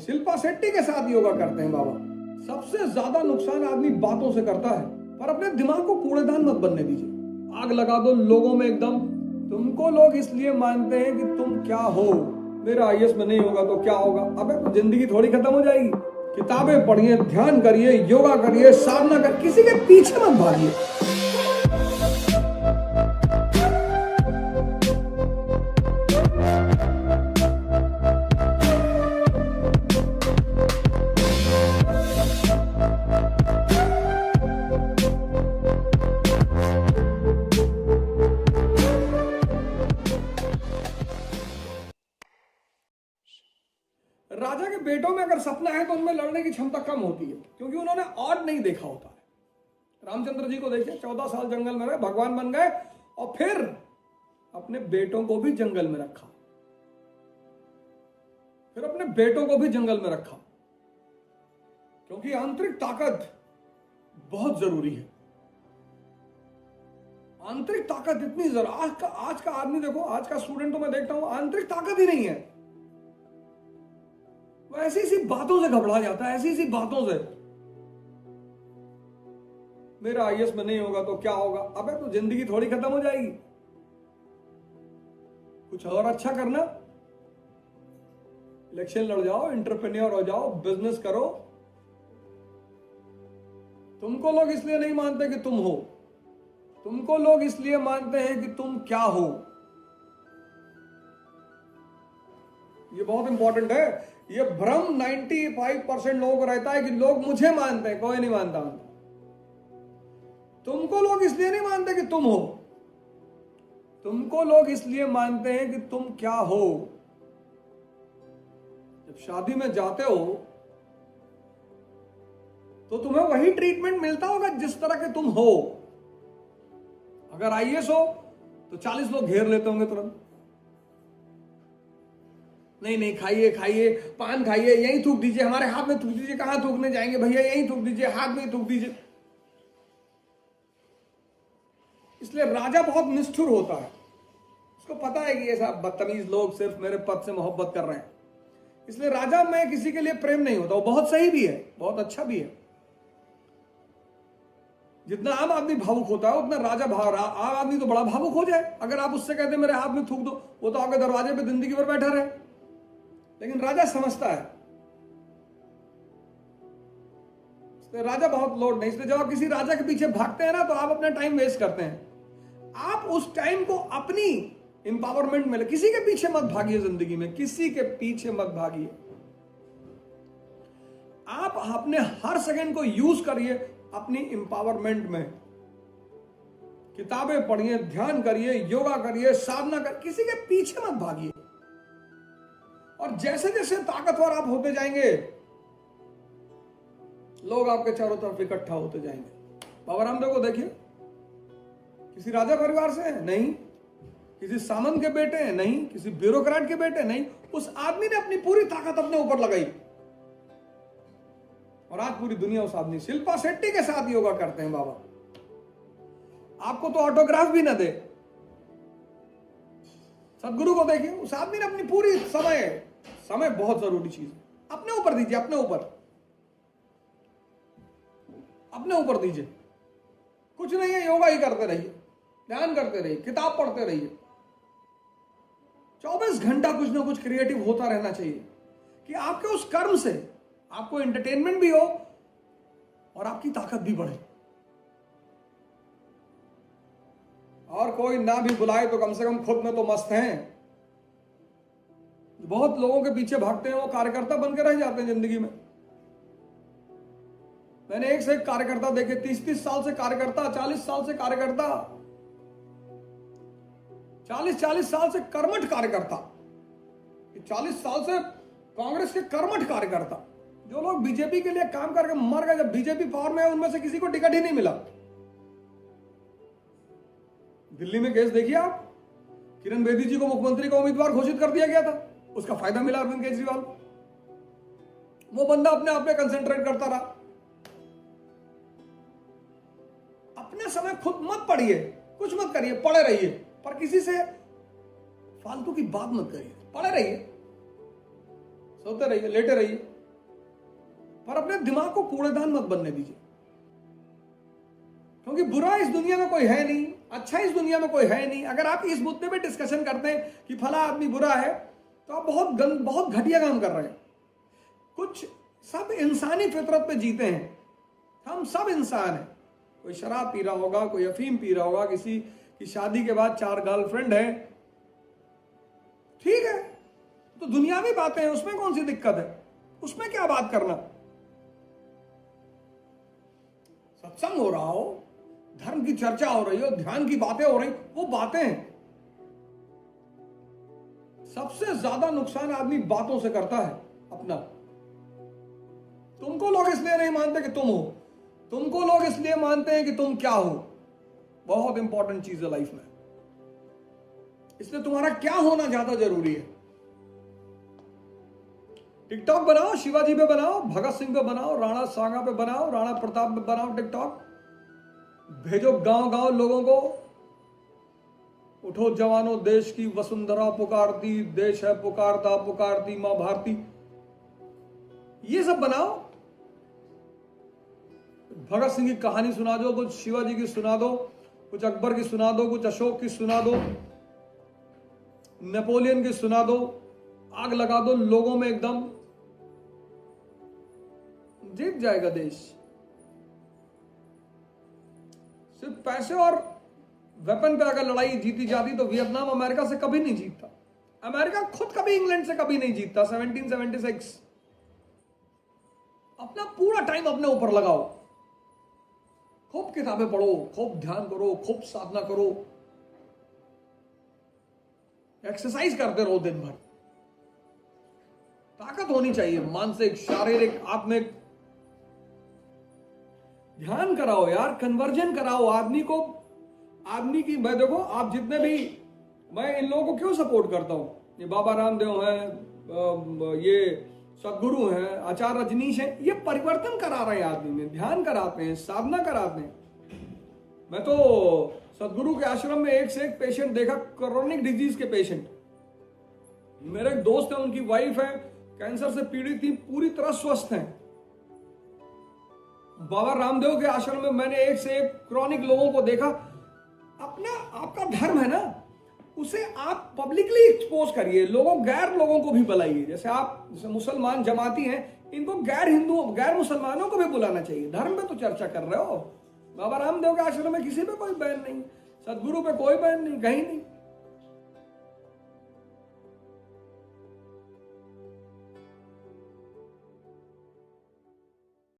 शिल्पा शेट्टी के साथ योगा करते हैं बाबा। सबसे ज्यादा नुकसान आदमी बातों से करता है, पर अपने दिमाग को कूड़ेदान मत बनने दीजिए। आग लगा दो लोगों में एकदम। तुमको लोग इसलिए मानते हैं कि तुम क्या हो। मेरा आईएएस में नहीं होगा तो क्या होगा? अबे तो जिंदगी थोड़ी खत्म हो जाएगी। किताबें पढ़िए, ध्यान करिए, योगा करिए, साधना कर, किसी के पीछे मत भागिए। राजा के बेटों में अगर सपना है तो उनमें लड़ने की क्षमता कम होती है, क्योंकि उन्होंने ऑड नहीं देखा होता है। रामचंद्र जी को देखिए, 14 साल जंगल में रहे, भगवान बन गए और फिर अपने बेटों को भी जंगल में रखा, फिर अपने बेटों को भी जंगल में रखा, क्योंकि आंतरिक ताकत बहुत जरूरी है। आंतरिक ताकत इतनी जरूरी। आज का आदमी देखो, आज का स्टूडेंट तो मैं देखता हूं आंतरिक ताकत ही नहीं है। वो ऐसी सी बातों से घबरा जाता है, ऐसी सी बातों से। मेरा आईएएस में नहीं होगा तो क्या होगा? अबे तो जिंदगी थोड़ी खत्म हो जाएगी। कुछ और अच्छा करना, इलेक्शन लड़ जाओ, एंटरप्रेन्योर हो जाओ, बिजनेस करो। तुमको लोग इसलिए नहीं मानते कि तुम हो, तुमको लोग इसलिए मानते हैं कि तुम क्या हो। ये बहुत इंपॉर्टेंट है। ये भ्रम 95% लोगों को रहता है कि लोग मुझे मानते हैं। कोई नहीं मानता। तुमको लोग इसलिए नहीं मानते कि तुम हो, तुमको लोग इसलिए मानते हैं कि तुम क्या हो। जब शादी में जाते हो तो तुम्हें वही ट्रीटमेंट मिलता होगा जिस तरह के तुम हो। अगर आईएएस हो तो 40 लोग घेर लेते होंगे तुरंत। नहीं खाइए खाइए, पान खाइए, यहीं थूक दीजिए, हमारे हाथ में थूक दीजिए। कहां थूकने जाएंगे भैया? यहीं थूक दीजिए, हाथ में ही थूक दीजिए। इसलिए राजा बहुत निष्ठुर होता है। उसको पता है कि ये सब बदतमीज लोग सिर्फ मेरे पद से मोहब्बत कर रहे हैं, इसलिए राजा में किसी के लिए प्रेम नहीं होता। वो बहुत सही भी है, बहुत अच्छा भी है। जितना आम आदमी भावुक होता है उतना राजा आम आदमी तो बड़ा भावुक हो जाए। अगर आप उससे कहते मेरे हाथ में थूक दो, वो तो आपके दरवाजे पे जिंदगी भर बैठा रहे। लेकिन राजा समझता है, इसलिए राजा बहुत लोड नहीं। इसलिए जब आप किसी राजा के पीछे भागते हैं ना, तो आप अपना टाइम वेस्ट करते हैं। आप उस टाइम को अपनी इंपावरमेंट में, किसी के पीछे मत भागिए। जिंदगी में किसी के पीछे मत भागिए। आप अपने हर सेकंड को यूज करिए अपनी इंपावरमेंट में। किताबें पढ़िए, ध्यान करिए, योगा करिए, साधना कर, किसी के पीछे मत भागिए। और जैसे जैसे ताकतवर आप होते जाएंगे, लोग आपके चारों तरफ इकट्ठा होते जाएंगे। बाबा रामदेव को देखिए, किसी राजा परिवार से है नहीं, किसी सामंत के बेटे हैं नहीं, किसी ब्यूरोक्रेट के बेटे नहीं। उस आदमी ने अपनी पूरी ताकत अपने ऊपर लगाई और आज पूरी दुनिया उस आदमी शिल्पा शेट्टी के साथ योगा करते हैं बाबा। आपको तो ऑटोग्राफ भी ना दे। सदगुरु को देखिए, उस आदमी ने अपनी पूरी समय बहुत जरूरी चीज है, अपने ऊपर दीजिए। अपने ऊपर दीजिए। कुछ नहीं है, योगा ही करते रहिए, ध्यान करते रहिए, किताब पढ़ते रहिए। 24 घंटा कुछ ना कुछ क्रिएटिव होता रहना चाहिए कि आपके उस कर्म से आपको एंटरटेनमेंट भी हो और आपकी ताकत भी बढ़े। और कोई ना भी बुलाए तो कम से कम खुद में तो मस्त हैं। बहुत लोगों के पीछे भागते हैं, वो कार्यकर्ता बनकर रह जाते हैं जिंदगी में। मैंने एक से एक कार्यकर्ता देखे, 30-30 साल से कार्यकर्ता, 40 साल से कार्यकर्ता, 40 साल से कर्मठ कार्यकर्ता, 40 साल से कांग्रेस के कर्मठ कार्यकर्ता। जो लोग बीजेपी के लिए काम करके मर गए, जब बीजेपी पावर में है, उनमें से किसी को टिकट ही नहीं मिला। दिल्ली में केस देखिए आप, किरण बेदी जी को मुख्यमंत्री का उम्मीदवार घोषित कर दिया गया था, उसका फायदा मिला अरविंद केजरीवाल। वो बंदा अपने आप में कंसेंट्रेट करता रहा। अपने समय खुद मत पढ़िए, कुछ मत करिए, पढ़े रहिए, पर किसी से फालतू की बात मत करिए। पढ़े रहिए, सोते रहिए, लेटे रहिए, पर अपने दिमाग को कूड़ेदान मत बनने दीजिए, क्योंकि बुरा इस दुनिया में कोई है नहीं, अच्छा इस दुनिया में कोई है नहीं। अगर आप इस मुद्दे पे डिस्कशन करते हैं कि फला आदमी बुरा है, तो आप बहुत घटिया काम कर रहे हैं। कुछ सब इंसानी फितरत पे जीते हैं, हम सब इंसान हैं। कोई शराब पी रहा होगा, कोई अफीम पी रहा होगा, किसी की शादी के बाद 4 गर्लफ्रेंड है, ठीक है, तो दुनियावी बातें हैं, उसमें कौन सी दिक्कत है, उसमें क्या बात करना। सत्संग हो रहा हो, धर्म की चर्चा हो रही हो, ध्यान की बातें हो रही, वो बातें हैं। सबसे ज्यादा नुकसान आदमी बातों से करता है अपना। तुमको लोग इसलिए नहीं मानते कि तुम हो, तुमको लोग इसलिए मानते हैं कि तुम क्या हो। बहुत इंपॉर्टेंट चीज है लाइफ में, इसलिए तुम्हारा क्या होना ज्यादा जरूरी है। टिकटॉक बनाओ, शिवाजी पे बनाओ, भगत सिंह पे बनाओ, राणा सांगा पे बनाओ, राणा प्रताप पे बनाओ टिकटॉक, भेजो गांव गांव लोगों को, उठो जवानों देश की वसुंधरा पुकारती, देश है पुकारता पुकारती मां भारती, ये सब बनाओ। भगत सिंह की कहानी सुना दो, कुछ शिवाजी की सुना दो, कुछ अकबर की सुना दो, कुछ अशोक की सुना दो, नेपोलियन की सुना दो, आग लगा दो लोगों में, एकदम जीत जाएगा देश। सिर्फ पैसे और वेपन पे अगर लड़ाई जीती जाती तो वियतनाम अमेरिका से कभी नहीं जीतता। अमेरिका खुद कभी इंग्लैंड से कभी नहीं जीतता। 1776। अपना पूरा टाइम अपने ऊपर लगाओ, खूब किताबें पढ़ो, खूब ध्यान करो, खूब साधना करो, एक्सरसाइज करते रहो दिन भर। ताकत होनी चाहिए, मानसिक, शारीरिक, आत्मिक। ध्यान कराओ यार, कन्वर्जन कराओ आदमी को। आदमी की, मैं देखो आप जितने भी, मैं इन लोगों को क्यों सपोर्ट करता हूं, ये बाबा रामदेव हैं, ये सदगुरु हैं, आचार्य रजनीश हैं, ये परिवर्तन करा रहे हैं आदमी में, ध्यान कराते हैं, साधना कराते हैं। मैं तो सदगुरु के आश्रम में एक से एक पेशेंट देखा, क्रोनिक डिजीज के पेशेंट। मेरे एक दोस्त है, उनकी वाइफ है, कैंसर से पीड़ित थी, पूरी तरह स्वस्थ हैं। बाबा रामदेव के आश्रम में मैंने एक से एक क्रॉनिक लोगों को देखा। अपना आपका धर्म है ना, उसे आप पब्लिकली एक्सपोज करिए, गैर लोगों को भी बुलाइए। जैसे मुसलमान जमाती हैं, इनको गैर हिंदू, गैर मुसलमानों को भी बुलाना चाहिए। धर्म पे तो चर्चा कर रहे हो। बाबा रामदेव के आश्रम में किसी पे कोई बैन नहीं, सदगुरु पे कोई बैन नहीं, कहीं नहीं।